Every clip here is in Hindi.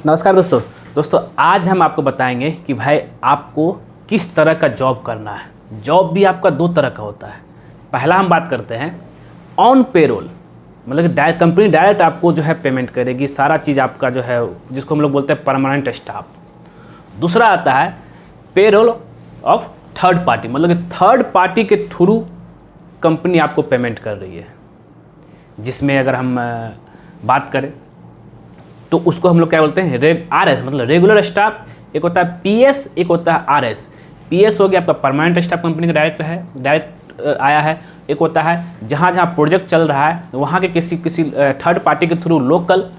नमस्कार दोस्तों आज हम आपको बताएंगे कि भाई आपको किस तरह का जॉब करना है। जॉब भी आपका दो तरह का होता है। पहला हम बात करते हैं ऑन पेरोल, मतलब कि कंपनी डायरेक्ट आपको जो है पेमेंट करेगी, सारा चीज़ आपका जो है जिसको हम लोग बोलते हैं परमानेंट स्टाफ। दूसरा आता है पेरोल ऑफ थर्ड पार्टी, मतलब कि थर्ड पार्टी के थ्रू कंपनी आपको पेमेंट कर रही है, जिसमें अगर हम बात करें तो उसको हम लोग क्या बोलते हैं आरएस, मतलब रेगुलर स्टाफ। एक होता है पीएस, एक होता है आरएस। पीएस हो गया आपका परमानेंट स्टाफ, कंपनी का डायरेक्ट आया है। एक होता है जहाँ जहाँ प्रोजेक्ट चल रहा है वहाँ के किसी थर्ड पार्टी के थ्रू लोकल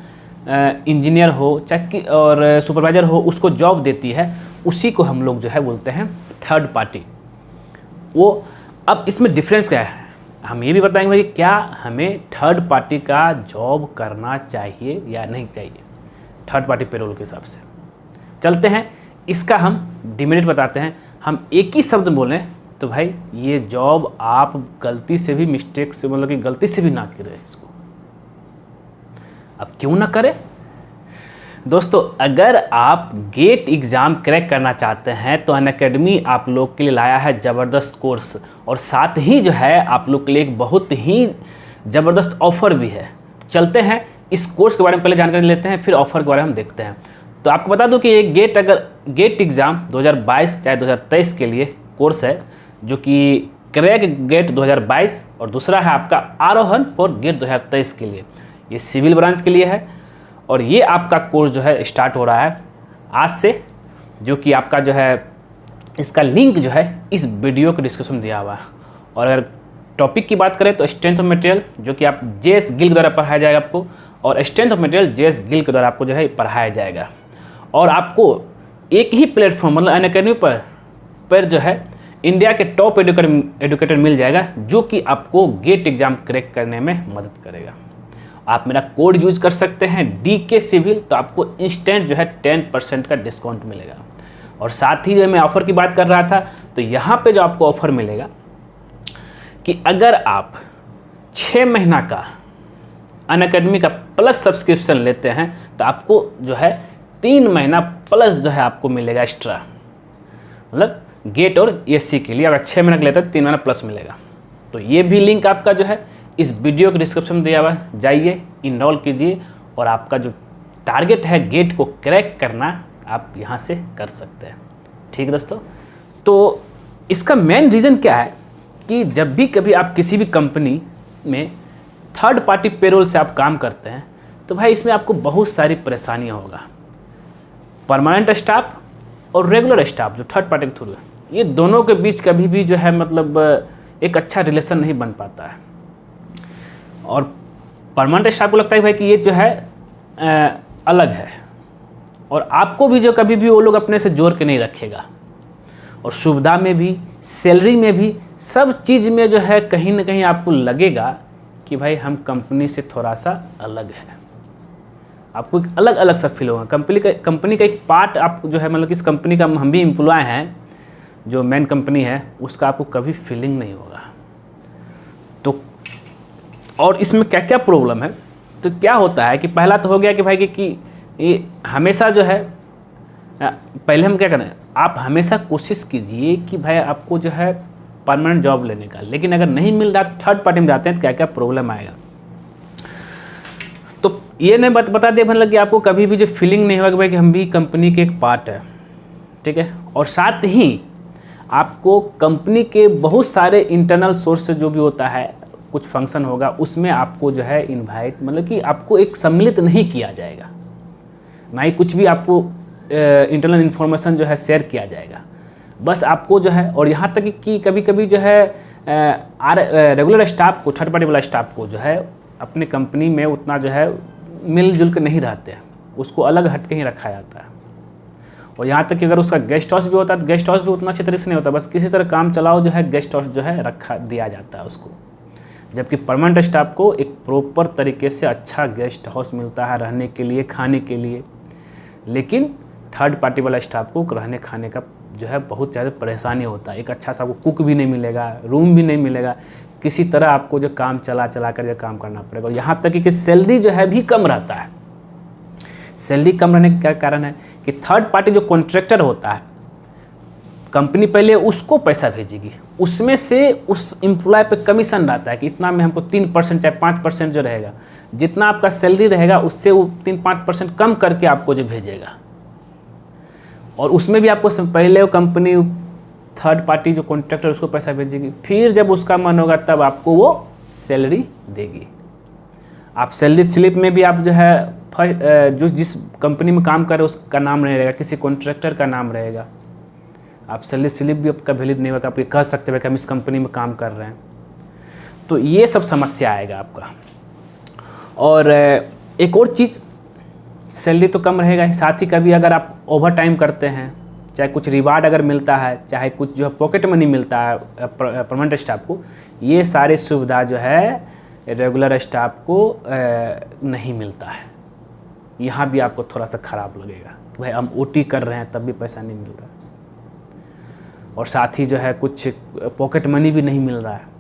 इंजीनियर हो चाहे और सुपरवाइजर हो उसको जॉब देती है, उसी को हम लोग जो है बोलते हैं थर्ड पार्टी। वो अब इसमें डिफरेंस क्या है हम ये भी बताएंगे भाई, क्या हमें थर्ड पार्टी का जॉब करना चाहिए या नहीं चाहिए थर्ड पार्टी पेरोल के हिसाब से। चलते हैं, इसका हम डिमेरिट बताते हैं। हम एक ही शब्द बोलें तो भाई ये जॉब आप गलती से भी मिस्टेक से, मतलब कि गलती से भी ना करें इसको। अब क्यों ना करें दोस्तों, अगर आप गेट एग्ज़ाम क्रैक करना चाहते हैं तो अनअकैडमी आप लोग के लिए लाया है ज़बरदस्त कोर्स, और साथ ही जो है आप लोग के लिए एक बहुत ही ज़बरदस्त ऑफ़र भी है। चलते हैं इस कोर्स के बारे में पहले जानकारी लेते हैं, फिर ऑफ़र के बारे में हम देखते हैं। तो आपको बता दूं कि ये गेट एग्ज़ाम 2022 चाहे 2023 के लिए कोर्स है, जो कि क्रैक गेट 2022 और दूसरा है आपका आरोहण फॉर गेट 2023 के लिए। ये सिविल ब्रांच के लिए है और ये आपका कोर्स जो है स्टार्ट हो रहा है आज से, जो कि आपका जो है इसका लिंक जो है इस वीडियो के डिस्क्रिप्शन में दिया हुआ है। और अगर टॉपिक की बात करें तो स्ट्रेंथ ऑफ मटेरियल, जो कि आप जेएस गिल के द्वारा पढ़ाया जाएगा आपको, और strength of material JS Gill के द्वारा आपको जो है पढ़ाया जाएगा। और आपको एक ही प्लेटफॉर्म, मतलब अनअकैडमी पर जो है इंडिया के टॉप एडुकेटर मिल जाएगा, जो कि आपको गेट एग्ज़ाम क्रैक करने में मदद करेगा। आप मेरा कोड यूज कर सकते हैं DK सिविल, तो आपको इंस्टेंट जो है 10% का डिस्काउंट मिलेगा। और साथ ही जो मैं ऑफ़र की बात कर रहा था, तो यहाँ पे जो आपको ऑफ़र मिलेगा कि अगर आप 6 महीना का अनअकैडमी का प्लस सब्सक्रिप्शन लेते हैं तो आपको जो है 3 महीना प्लस जो है आपको मिलेगा एक्स्ट्रा, मतलब गेट और ESC के लिए अगर 6 महीना का लेते हैं 3 महीना प्लस मिलेगा। तो ये भी लिंक आपका जो है इस वीडियो के डिस्क्रिप्शन में दिया हुआ है, जाइए इनरोल कीजिए और आपका जो टारगेट है गेट को क्रैक करना आप यहाँ से कर सकते हैं। ठीक है दोस्तों, तो इसका मेन रीज़न क्या है कि जब भी कभी आप किसी भी कंपनी में थर्ड पार्टी पेरोल से आप काम करते हैं तो भाई इसमें आपको बहुत सारी परेशानियाँ होगा। परमानेंट स्टाफ और रेगुलर स्टाफ जो थर्ड पार्टी के थ्रू है, ये दोनों के बीच कभी भी जो है मतलब एक अच्छा रिलेशन नहीं बन पाता है। और परमानेंट स्टाफ को लगता है भाई कि ये जो है अलग है, और आपको भी जो कभी भी वो लोग अपने से जोड़ के नहीं रखेगा, और सुविधा में भी, सैलरी में भी, सब चीज़ में जो है कहीं ना कहीं आपको लगेगा कि भाई हम कंपनी से थोड़ा सा अलग है। आपको एक अलग अलग सा फील होगा। कंपनी का एक पार्ट आप जो है, मतलब इस कंपनी का हम भी एम्प्लॉय हैं, जो मेन कंपनी है उसका आपको कभी फीलिंग नहीं होगा। तो और इसमें क्या क्या प्रॉब्लम है, तो क्या होता है कि पहला तो हो गया कि भाई कि ये हमेशा जो है, पहले हम क्या करें, आप हमेशा कोशिश कीजिए कि भाई आपको जो है परमानेंट जॉब लेने का, लेकिन अगर नहीं मिल रहा तो थर्ड पार्टी में जाते हैं तो क्या क्या प्रॉब्लम आएगा। तो ये नहीं बता दे मतलब कि आपको कभी भी जो फीलिंग नहीं होगा कि भाई कि हम भी कंपनी के एक पार्ट है, ठीक है। और साथ ही आपको कंपनी के बहुत सारे इंटरनल सोर्स से जो भी होता है, कुछ फंक्शन होगा उसमें आपको जो है इनवाइट, मतलब कि आपको एक सम्मिलित नहीं किया जाएगा, ना ही कुछ भी आपको इंटरनल इन्फॉर्मेशन जो है शेयर किया जाएगा। बस आपको जो है, और यहाँ तक कि कभी कभी जो है रेगुलर स्टाफ को, थर्ड पार्टी वाला स्टाफ को जो है अपने कंपनी में उतना जो है मिलजुल के नहीं रहते हैं, उसको अलग हट के ही रखा जाता है। और यहाँ तक कि अगर उसका गेस्ट हाउस भी होता है तो गेस्ट हाउस भी उतना अच्छी तरीके से नहीं होता, बस किसी तरह काम चलाओ जो है गेस्ट हाउस जो है रखा दिया जाता है उसको। जबकि परमानेंट स्टाफ को एक प्रॉपर तरीके से अच्छा गेस्ट हाउस मिलता है रहने के लिए, खाने के लिए। लेकिन थर्ड पार्टी वाला स्टाफ को रहने खाने का जो है बहुत ज़्यादा परेशानी होता है। एक अच्छा सा आपको कुक भी नहीं मिलेगा, रूम भी नहीं मिलेगा, किसी तरह आपको जो काम चला कर जो काम करना पड़ेगा। और यहाँ तक कि सैलरी जो है भी कम रहता है। सैलरी कम रहने का क्या कारण है कि थर्ड पार्टी जो कॉन्ट्रैक्टर होता है, कंपनी पहले उसको पैसा भेजेगी, उसमें से उस एम्प्लॉय पे कमीशन रहता है कि इतना में हमको 3% चाहे 5% जो रहेगा, जितना आपका सैलरी रहेगा उससे वो 3-5% कम करके आपको जो भेजेगा। और उसमें भी आपको पहले वो कंपनी थर्ड पार्टी जो कॉन्ट्रैक्टर उसको पैसा भेजेगी, फिर जब उसका मन होगा तब आपको वो सैलरी देगी। आप सैलरी स्लिप में भी आप जो है जो जिस कंपनी में काम कर रहे हो उसका नाम नहीं रहेगा, किसी कॉन्ट्रैक्टर का नाम रहेगा। आप सैलरी स्लिप भी आपका वैलिड नहीं होगा, आप ये कह सकते हैं कि हम इस कंपनी में काम कर रहे हैं। तो ये सब समस्या आएगा आपका। और एक और चीज़, सैलरी तो कम रहेगा ही, साथ ही कभी अगर आप ओवर टाइम करते हैं, चाहे कुछ रिवार्ड अगर मिलता है, चाहे कुछ जो है पॉकेट मनी मिलता है परमानेंट स्टाफ को, ये सारी सुविधा जो है रेगुलर स्टाफ को नहीं मिलता है। यहाँ भी आपको थोड़ा सा ख़राब लगेगा कि भाई हम ओटी कर रहे हैं तब भी पैसा नहीं मिल रहा है, और साथ ही जो है कुछ पॉकेट मनी भी नहीं मिल रहा है,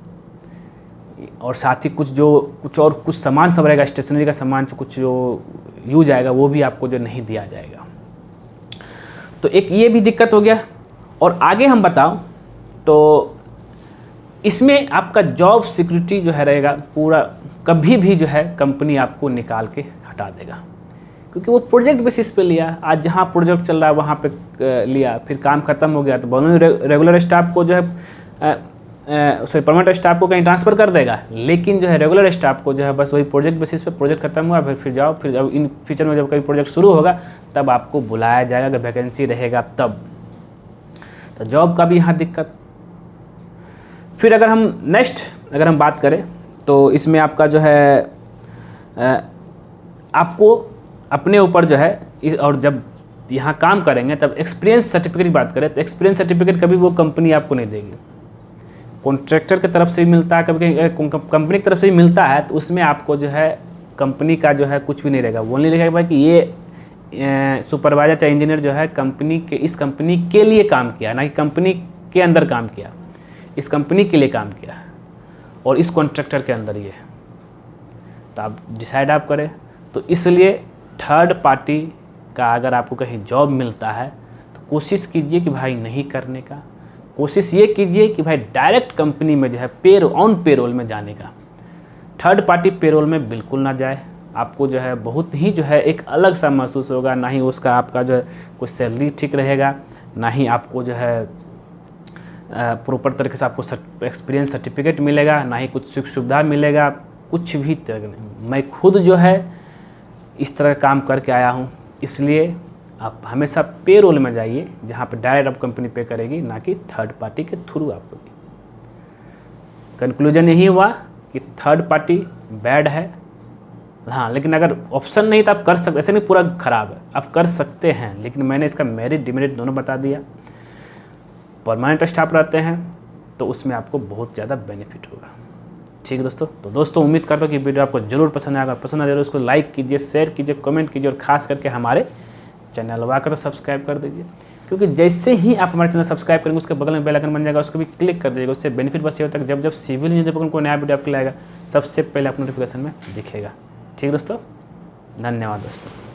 और साथ ही कुछ सामान सब रहेगा, स्टेशनरी का सामान कुछ जो यूज आएगा वो भी आपको जो नहीं दिया जाएगा। तो एक ये भी दिक्कत हो गया। और आगे हम बताओ तो इसमें आपका जॉब सिक्योरिटी जो है रहेगा पूरा, कभी भी जो है कंपनी आपको निकाल के हटा देगा, क्योंकि वो प्रोजेक्ट बेसिस पे लिया। आज जहाँ प्रोजेक्ट चल रहा है वहाँ पे लिया, फिर काम खत्म हो गया तो दोनों रेगुलर स्टाफ को जो है परमानेंट स्टाफ को कहीं ट्रांसफ़र कर देगा, लेकिन जो है रेगुलर स्टाफ को जो है बस वही प्रोजेक्ट बेसिस पे, प्रोजेक्ट खत्म हुआ फिर जाओ, फिर जब इन फ्यूचर में जब कभी प्रोजेक्ट शुरू होगा तब आपको बुलाया जाएगा अगर वैकेंसी रहेगा तब। तो जॉब का भी यहाँ दिक्कत। फिर अगर हम बात करें तो इसमें आपका जो है आपको अपने ऊपर जो है, और जब यहाँ काम करेंगे तब एक्सपीरियंस सर्टिफिकेट की बात करें तो एक्सपीरियंस सर्टिफिकेट कभी वो कंपनी आपको नहीं देगी। कॉन्ट्रैक्टर की तरफ से भी मिलता है, कभी कंपनी की तरफ से भी मिलता है, तो उसमें आपको जो है कंपनी का जो है कुछ भी नहीं रहेगा। वो नहीं लिखेगा कि ये सुपरवाइजर चाहे इंजीनियर जो है इस कंपनी के लिए काम किया, ना कि कंपनी के अंदर काम किया, इस कंपनी के लिए काम किया और इस कॉन्ट्रैक्टर के अंदर ये। तो आप डिसाइड आप करें। तो इसलिए थर्ड पार्टी का अगर आपको कहीं जॉब मिलता है तो कोशिश कीजिए कि भाई नहीं करने का, कोशिश ये कीजिए कि भाई डायरेक्ट कंपनी में जो है ऑन पेरोल में जाने का। थर्ड पार्टी पेरोल में बिल्कुल ना जाए, आपको जो है बहुत ही जो है एक अलग सा महसूस होगा, ना ही उसका आपका जो है कुछ सैलरी ठीक रहेगा, ना ही आपको जो है प्रॉपर तरीके से आपको एक्सपीरियंस सर्टिफिकेट मिलेगा, ना ही कुछ सुख सुविधा मिलेगा, कुछ भी तरह नहीं। मैं खुद जो है इस तरह काम करके आया हूँ, इसलिए आप हमेशा पेरोल में जाइए जहाँ पे डायरेक्ट आप कंपनी पे करेगी, ना कि थर्ड पार्टी के थ्रू आपको। कंक्लूजन यही हुआ कि थर्ड पार्टी बैड है, हाँ, लेकिन अगर ऑप्शन नहीं तो आप कर सकते, ऐसे नहीं पूरा ख़राब है, आप कर सकते हैं, लेकिन मैंने इसका मेरिट डिमेरिट दोनों बता दिया। परमानेंट स्टाफ रहते हैं तो उसमें आपको बहुत ज़्यादा बेनिफिट होगा। ठीक है दोस्तों। तो दोस्तों उम्मीद करता हूँ कि वीडियो आपको जरूर पसंद आएगा। पसंद आए उसको लाइक कीजिए, शेयर कीजिए, कमेंट कीजिए, और खास करके हमारे चैनल वाकर सब्सक्राइब कर दीजिए, क्योंकि जैसे ही आप हमारे चैनल सब्सक्राइब करेंगे उसके बगल में बेल आइकन बन जाएगा, उसको भी क्लिक कर दीजिएगा। उससे बेनिफिट बस ये होता है कि जब सिविल इंजीनियर कोई नया वीडियो आपको लाएगा सबसे पहले आप नोटिफिकेशन में दिखेगा। ठीक है दोस्तों, धन्यवाद दोस्तों।